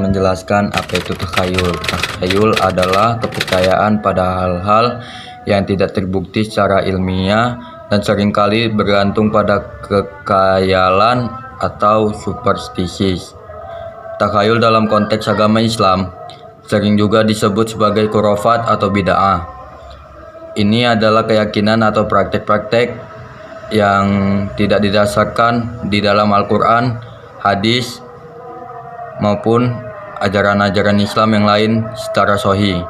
akan menjelaskan apa itu takhayul. Takhayul adalah kepercayaan pada hal-hal yang tidak terbukti secara ilmiah dan seringkali bergantung pada kekhayalan atau superstisies. Takhayul dalam konteks agama Islam sering juga disebut sebagai khurafat atau bid'ah. Ini adalah keyakinan atau praktek-praktek yang tidak didasarkan di dalam Al-Quran, hadis, maupun ajaran-ajaran Islam yang lain secara sahih.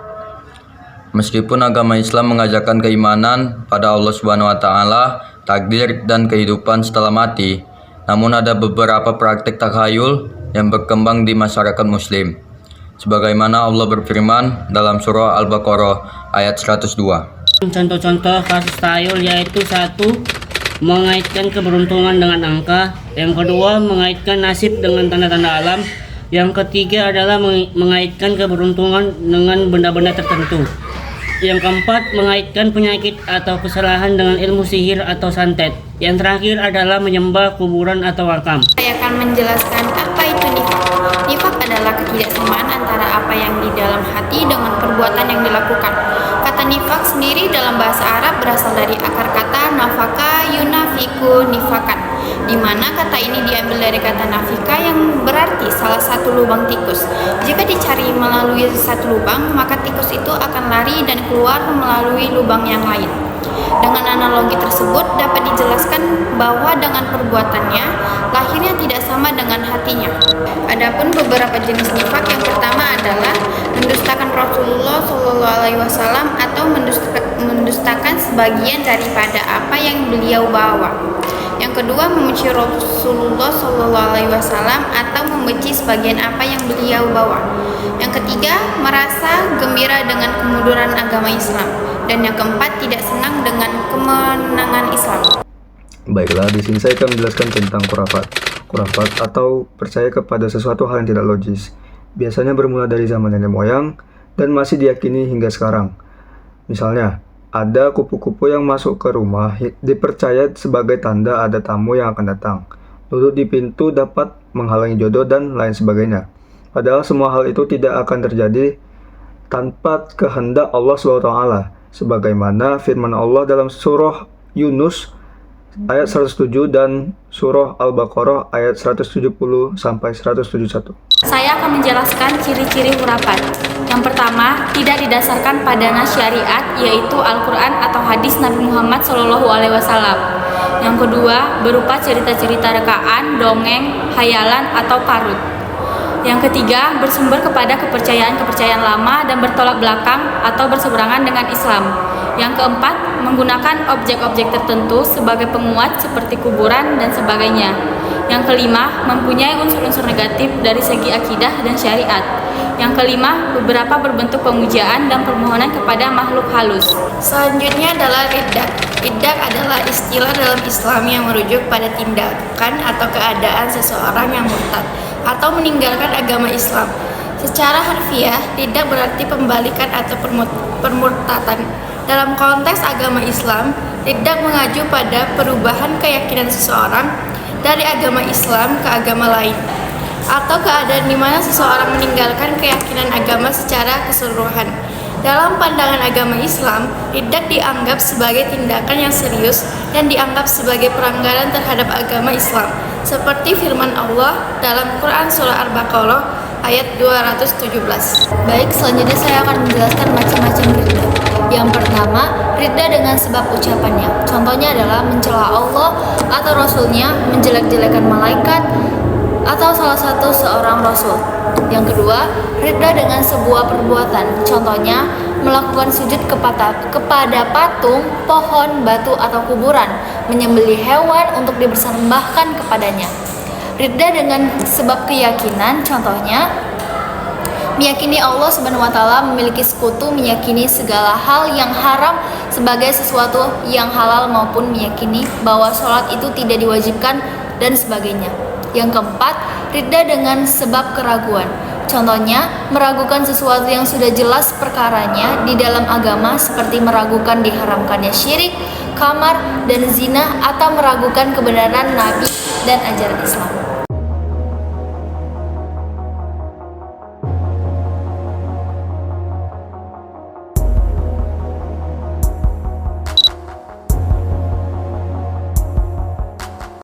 Meskipun agama Islam mengajarkan keimanan pada Allah Subhanahu wa taala, takdir dan kehidupan setelah mati, namun ada beberapa praktik takhayul yang berkembang di masyarakat muslim. Sebagaimana Allah berfirman dalam surah Al-Baqarah ayat 102. Contoh-contoh kasus takhayul yaitu: 1. Mengaitkan keberuntungan dengan angka. Yang kedua, mengaitkan nasib dengan tanda-tanda alam. Yang ketiga adalah mengaitkan keberuntungan dengan benda-benda tertentu. Yang keempat, mengaitkan penyakit atau kesalahan dengan ilmu sihir atau santet. Yang terakhir adalah menyembah kuburan atau makam. Saya akan menjelaskan apa itu nifaq. Nifaq adalah ketidaksamaan antara apa yang di dalam hati dengan perbuatan yang dilakukan. Kata nifaq sendiri dalam bahasa Arab berasal dari akar kata nafaka yunafiku nifakan, di mana kata ini diambil dari kata nafika yang berarti salah satu lubang tikus. Jika dicari melalui satu lubang, maka tikus itu akan lari dan keluar melalui lubang yang lain. Dengan analogi tersebut dapat dijelaskan bahwa dengan perbuatannya, lahirnya tidak sama dengan hatinya. Adapun beberapa jenis nifak, yang pertama adalah mendustakan Rasulullah SAW atau mendustakan sebagian daripada apa yang beliau bawa. Yang kedua, memuji Rasulullah SAW atau membenci sebagian apa yang beliau bawa. Yang ketiga, merasa gembira dengan kemunduran agama Islam. Dan yang keempat, tidak senang dengan kemenangan Islam. Baiklah, di sini saya akan menjelaskan tentang khurafat. Khurafat atau percaya kepada sesuatu hal yang tidak logis. Biasanya bermula dari zaman nenek moyang dan masih diyakini hingga sekarang. Misalnya, ada kupu-kupu yang masuk ke rumah dipercaya sebagai tanda ada tamu yang akan datang. Duduk di pintu dapat menghalangi jodoh dan lain sebagainya. Padahal semua hal itu tidak akan terjadi tanpa kehendak Allah SWT. Sebagaimana firman Allah dalam surah Yunus ayat 107 dan surah Al-Baqarah ayat 170 sampai 171. Saya akan menjelaskan ciri-ciri khurafat. Yang pertama, tidak didasarkan pada nas syariat, yaitu Al-Quran atau hadis Nabi Muhammad SAW. Yang kedua, berupa cerita-cerita rekaan, dongeng, hayalan, atau parut. Yang ketiga, bersumber kepada kepercayaan-kepercayaan lama dan bertolak belakang atau berseberangan dengan Islam. Yang keempat, menggunakan objek-objek tertentu sebagai penguat seperti kuburan dan sebagainya. Yang kelima, mempunyai unsur-unsur negatif dari segi akidah dan syariat. Yang kelima, beberapa berbentuk pemujaan dan permohonan kepada makhluk halus. Selanjutnya adalah riddah. Riddah adalah istilah dalam Islam yang merujuk pada tindakan atau keadaan seseorang yang murtad atau meninggalkan agama Islam. Secara harfiah, riddah berarti pembalikan atau permurtadan. Dalam konteks agama Islam, riddah mengacu pada perubahan keyakinan seseorang dari agama Islam ke agama lain, atau keadaan di mana seseorang meninggalkan keyakinan agama secara keseluruhan. Dalam pandangan agama Islam, riddah dianggap sebagai tindakan yang serius dan dianggap sebagai pelanggaran terhadap agama Islam, seperti firman Allah dalam Quran surah Al-Baqarah ayat 217. Baik, selanjutnya saya akan menjelaskan macam-macam riddah. Yang pertama, riddah dengan sebab ucapannya. Contohnya adalah mencela Allah atau Rasulnya, menjelek-jelekan malaikat, atau salah satu seorang Rasul. Yang kedua, riddah dengan sebuah perbuatan. Contohnya, melakukan sujud kepada patung, pohon, batu, atau kuburan, menyembelih hewan untuk dipersembahkan kepadanya. Riddah dengan sebab keyakinan. Contohnya, meyakini Allah Subhanahu wa taala memiliki sekutu, meyakini segala hal yang haram sebagai sesuatu yang halal, maupun meyakini bahwa sholat itu tidak diwajibkan dan sebagainya. Yang keempat, riddah dengan sebab keraguan. Contohnya, meragukan sesuatu yang sudah jelas perkaranya di dalam agama, seperti meragukan diharamkannya syirik, kamar, dan zina, atau meragukan kebenaran Nabi dan ajaran Islam.